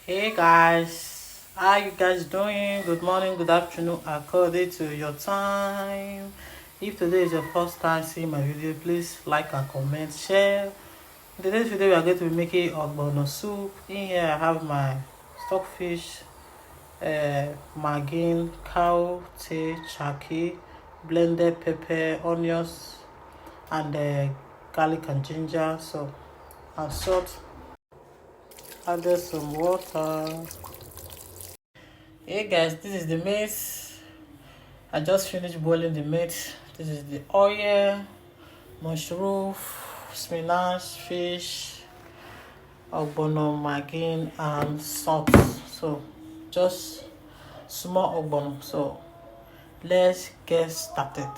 Hey guys, how you guys doing? Good morning, good afternoon, according to your time. If today is your first time seeing my video, please like and comment, share. In today's video, we are going to be making ogbono soup. In here, I have my stockfish, magin, cow, tea, chaki, blended pepper, onions, and garlic and ginger. So, and salt. Added some water. Hey guys, this is the meat. I just finished boiling the meat. This is the oil, mushroom, spinach, fish, ogbono, magin, and salt. So just small ogbono. So let's get started.